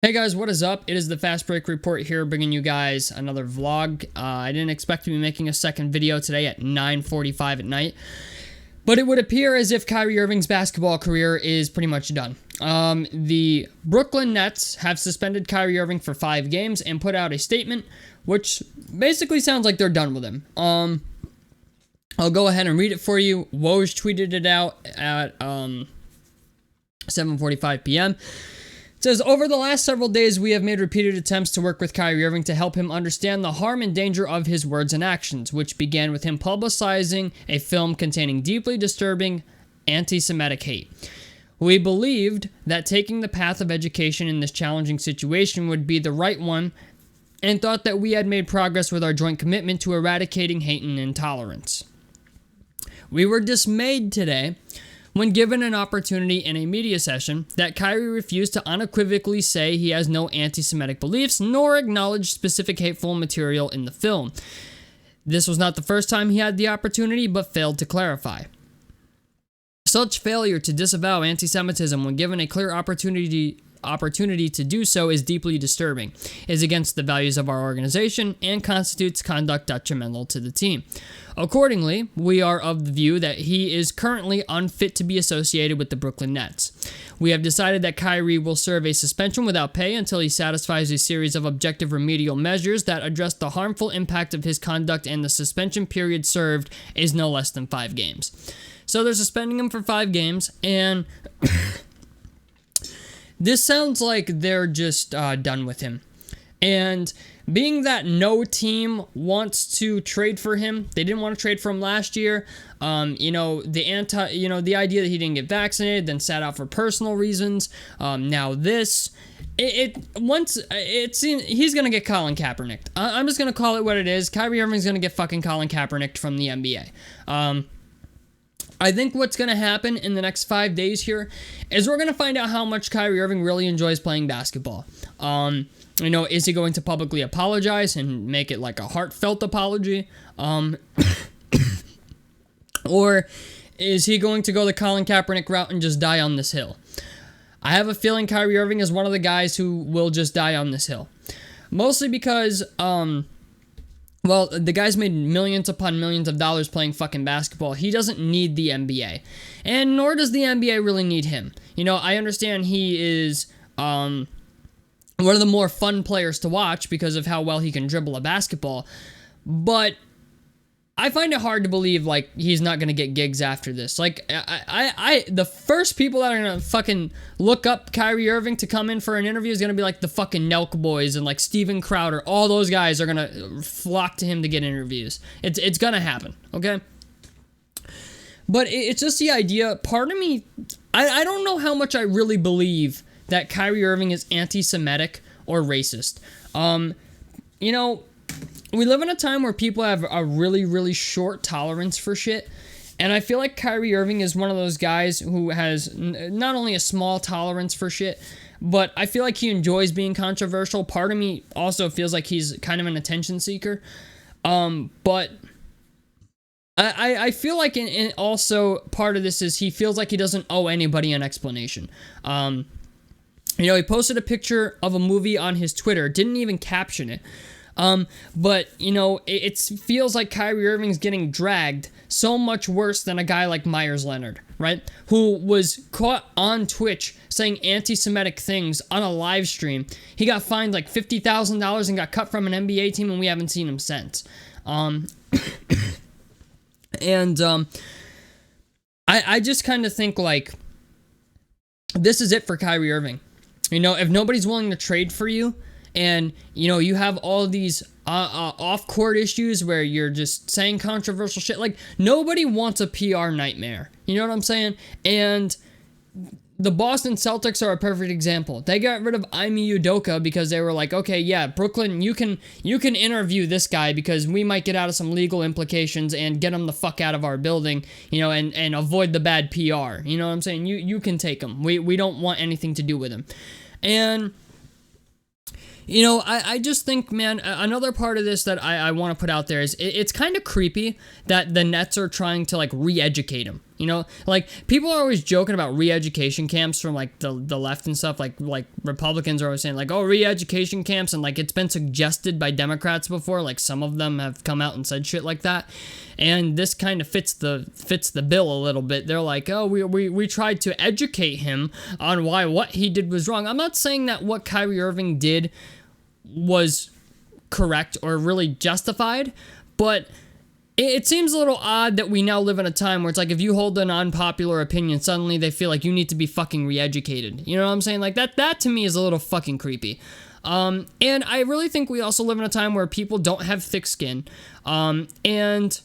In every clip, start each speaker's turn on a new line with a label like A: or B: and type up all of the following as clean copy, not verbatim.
A: Hey guys, what is up? It is the Fast Break Report here, bringing you guys another vlog. I didn't expect to be making a second video today at 9:45 at night, but it would appear as if Kyrie Irving's basketball career is pretty much done. The Brooklyn Nets have suspended Kyrie Irving for 5 games and put out a statement, which basically sounds like they're done with him. I'll go ahead and read it for you. Woj tweeted it out at 7:45 p.m. It says, over the last several days, we have made repeated attempts to work with Kyrie Irving to help him understand the harm and danger of his words and actions, which began with him publicizing a film containing deeply disturbing anti-Semitic hate. We believed that taking the path of education in this challenging situation would be the right one, and thought that we had made progress with our joint commitment to eradicating hate and intolerance. We were dismayed today when given an opportunity in a media session that Kyrie refused to unequivocally say he has no anti-Semitic beliefs, nor acknowledge specific hateful material in the film. This was not the first time he had the opportunity, but failed to clarify. Such failure to disavow antisemitism when given a clear opportunity to do so is deeply disturbing, is against the values of our organization, and constitutes conduct detrimental to the team. Accordingly, we are of the view that he is currently unfit to be associated with the Brooklyn Nets. We have decided that Kyrie will serve a suspension without pay until he satisfies a series of objective remedial measures that address the harmful impact of his conduct, and the suspension period served is no less than 5 games. So they're suspending him for 5 games, and this sounds like they're just done with him. And being that no team wants to trade for him, they didn't want to trade for him last year. The idea that he didn't get vaccinated, then sat out for personal reasons. Now this, he's gonna get Colin Kaepernick. I'm just gonna call it what it is. Kyrie Irving's gonna get fucking Colin Kaepernick from the NBA. I think what's going to happen in the next 5 days here is we're going to find out how much Kyrie Irving really enjoys playing basketball. Is he going to publicly apologize and make it like a heartfelt apology? Or is he going to go the Colin Kaepernick route and just die on this hill? I have a feeling Kyrie Irving is one of the guys who will just die on this hill. Mostly because, the guy's made millions upon millions of dollars playing fucking basketball. He doesn't need the NBA. And nor does the NBA really need him. I understand he is one of the more fun players to watch because of how well he can dribble a basketball. But I find it hard to believe, he's not going to get gigs after this. The first people that are going to fucking look up Kyrie Irving to come in for an interview is going to be, the fucking Nelk boys and, Steven Crowder. All those guys are going to flock to him to get interviews. It's going to happen, okay? But it's just the idea. Part of me, I don't know how much I really believe that Kyrie Irving is anti-Semitic or racist. We live in a time where people have a really, really short tolerance for shit. And I feel like Kyrie Irving is one of those guys who has not only a small tolerance for shit, but I feel like he enjoys being controversial. Part of me also feels like he's kind of an attention seeker. But I feel like in also part of this is he feels like he doesn't owe anybody an explanation. He posted a picture of a movie on his Twitter, didn't even caption it. But it feels like Kyrie Irving's getting dragged so much worse than a guy like Myers Leonard, right? Who was caught on Twitch saying anti-Semitic things on a live stream. He got fined $50,000 and got cut from an NBA team, and we haven't seen him since. I just kind of think this is it for Kyrie Irving. If nobody's willing to trade for you, and, you have all these off-court issues where you're just saying controversial shit. Nobody wants a PR nightmare. You know what I'm saying? And the Boston Celtics are a perfect example. They got rid of Ime Udoka because they were like, okay, yeah, Brooklyn, you can interview this guy because we might get out of some legal implications and get him the fuck out of our building, and avoid the bad PR. You know what I'm saying? You can take him. We don't want anything to do with him. And I just think, man, another part of this that I want to put out there is it's kind of creepy that the Nets are trying to, re-educate him, You know, like, people are always joking about re-education camps from, like, the left and stuff. Like Republicans are always saying, like, oh, re-education camps, and, like, it's been suggested by Democrats before. Like, some of them have come out and said shit like that. And this kind of fits the bill a little bit. They're like, oh, we tried to educate him on why what he did was wrong. I'm not saying that what Kyrie Irving did was correct or really justified, but it seems a little odd that we now live in a time where it's like, if you hold an unpopular opinion, suddenly they feel like you need to be fucking re-educated. You know what I'm saying? Like, that to me is a little fucking creepy. And I really think we also live in a time where people don't have thick skin. And,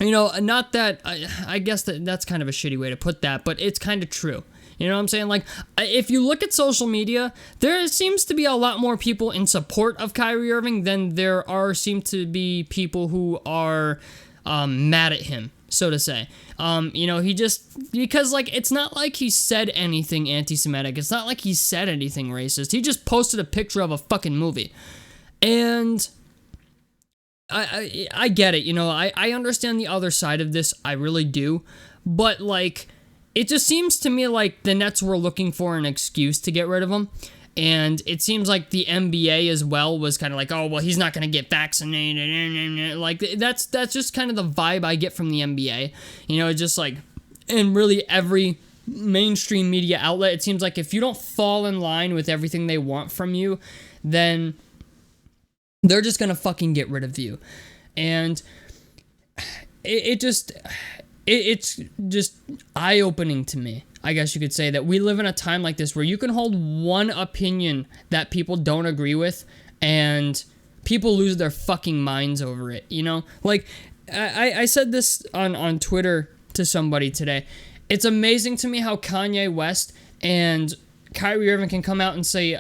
A: you know, not that, I guess that's kind of a shitty way to put that, but it's kind of true. You know what I'm saying? Like, if you look at social media, there seems to be a lot more people in support of Kyrie Irving than there seem to be people who are mad at him, so to say. You know, because, like, it's not like he said anything anti-Semitic. It's not like he said anything racist. He just posted a picture of a fucking movie. And I get it, you know, I understand the other side of this. I really do. But, like, it just seems to me like the Nets were looking for an excuse to get rid of him. And it seems like the NBA as well was kind of like, oh, well, he's not going to get vaccinated. Like, that's just kind of the vibe I get from the NBA. You know, it's just like, and really every mainstream media outlet, it seems like if you don't fall in line with everything they want from you, then they're just going to fucking get rid of you. And it's just eye-opening to me, I guess you could say, that we live in a time like this where you can hold one opinion that people don't agree with and people lose their fucking minds over it, you know? Like, I said this on Twitter to somebody today. It's amazing to me how Kanye West and Kyrie Irving can come out and say,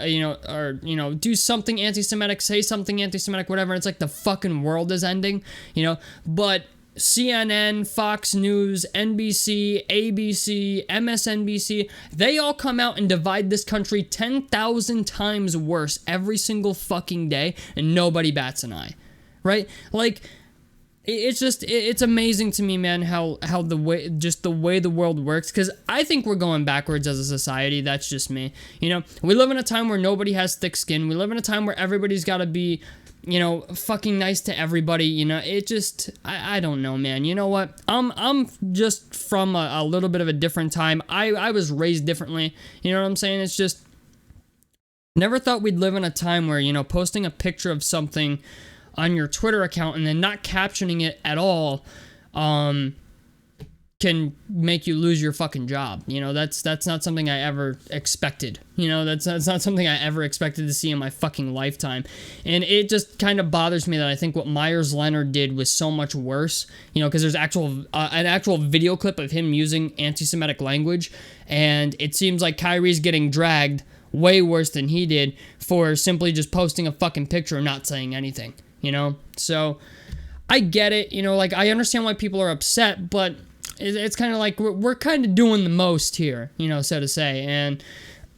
A: do something anti-Semitic, say something anti-Semitic, whatever. It's like the fucking world is ending, you know? But CNN, Fox News, NBC, ABC, MSNBC, they all come out and divide this country 10,000 times worse every single fucking day, and nobody bats an eye, right? Like, it's amazing to me, man, how the way the world works, because I think we're going backwards as a society. That's just me. You know, we live in a time where nobody has thick skin. We live in a time where everybody's got to be, you know, fucking nice to everybody. You know, it just, I don't know, man. You know what? I'm just from a little bit of a different time. I was raised differently. You know what I'm saying? It's just, never thought we'd live in a time where, you know, posting a picture of something on your Twitter account and then not captioning it at all can make you lose your fucking job. You know, that's not something I ever expected. You know, that's not something I ever expected to see in my fucking lifetime. And it just kind of bothers me that I think what Myers Leonard did was so much worse, you know, because there's an actual video clip of him using anti-Semitic language, and it seems like Kyrie's getting dragged way worse than he did for simply just posting a fucking picture and not saying anything, you know? So I get it, you know, like, I understand why people are upset, but it's kind of like we're kind of doing the most here, you know, so to say. And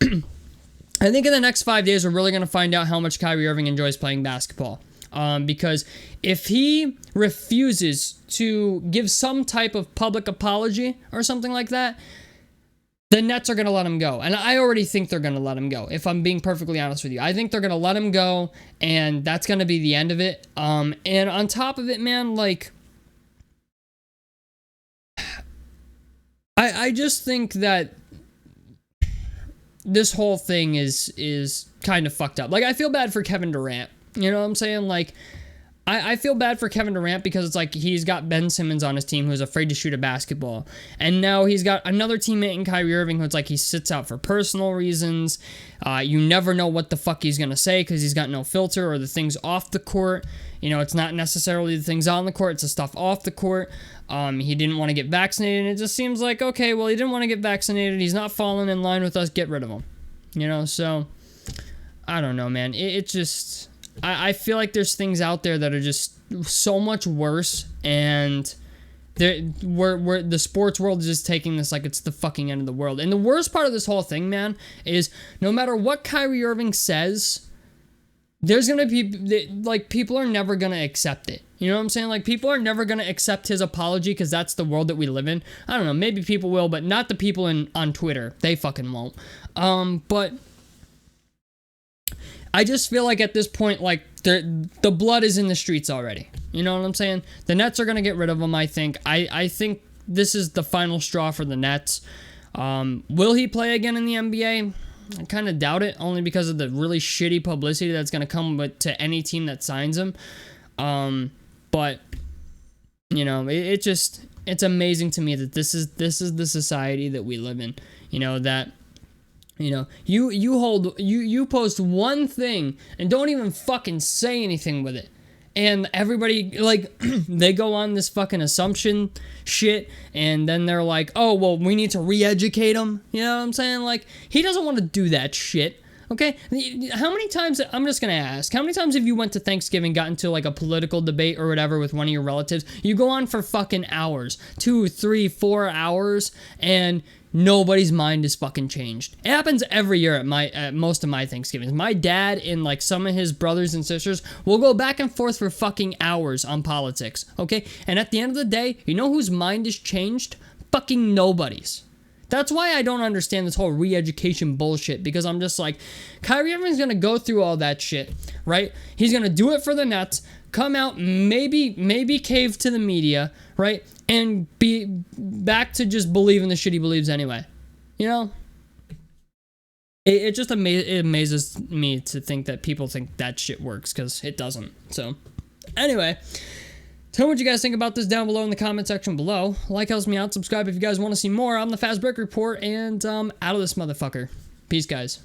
A: I think in the next 5 days, we're really going to find out how much Kyrie Irving enjoys playing basketball. Because if he refuses to give some type of public apology or something like that, the Nets are going to let him go. And I already think they're going to let him go, if I'm being perfectly honest with you. I think they're going to let him go, and that's going to be the end of it. And on top of it, man, like, I just think that this whole thing is kind of fucked up. Like, I feel bad for Kevin Durant. You know what I'm saying? Like, I feel bad for Kevin Durant because it's like he's got Ben Simmons on his team who's afraid to shoot a basketball. And now he's got another teammate in Kyrie Irving who's like he sits out for personal reasons. You never know what the fuck he's going to say because he's got no filter, or the things off the court. You know, it's not necessarily the things on the court, it's the stuff off the court. He didn't want to get vaccinated, and it just seems like, okay, well, he didn't want to get vaccinated. He's not falling in line with us. Get rid of him. You know, so I don't know, man. It just... I feel like there's things out there that are just so much worse, and the sports world is just taking this like it's the fucking end of the world. And the worst part of this whole thing, man, is no matter what Kyrie Irving says, there's gonna be, like, people are never gonna accept it. You know what I'm saying? Like, people are never gonna accept his apology because that's the world that we live in. I don't know, maybe people will, but not the people on Twitter. They fucking won't. But I just feel like at this point, like, the blood is in the streets already. You know what I'm saying? The Nets are gonna get rid of him, I think. I think this is the final straw for the Nets. Will he play again in the NBA? I kind of doubt it, only because of the really shitty publicity that's going to come to any team that signs him. But, you know, it's amazing to me that this is the society that we live in. You know, that, you know, you post one thing and don't even fucking say anything with it. And everybody, like, they go on this fucking assumption shit, and then they're like, oh, well, we need to re-educate him. You know what I'm saying? Like, he doesn't want to do that shit, okay? How many times, I'm just going to ask, how many times have you went to Thanksgiving, got into, like, a political debate or whatever with one of your relatives? You go on for fucking hours, 2, 3, 4 hours, and nobody's mind is fucking changed. It happens every year at most of my Thanksgivings. My dad and, like, some of his brothers and sisters will go back and forth for fucking hours on politics, okay? And at the end of the day, you know whose mind is changed? Fucking nobody's. That's why I don't understand this whole re-education bullshit, because I'm just like, Kyrie Irving's gonna go through all that shit, right? He's gonna do it for the Nets, come out, maybe cave to the media, right? And be back to just believing the shit he believes anyway. You know? It just amazes me to think that people think that shit works, because it doesn't. So, anyway, tell me what you guys think about this down below in the comment section below. Like helps me out. Subscribe if you guys want to see more. I'm the Fast Break Report, and out of this motherfucker. Peace, guys.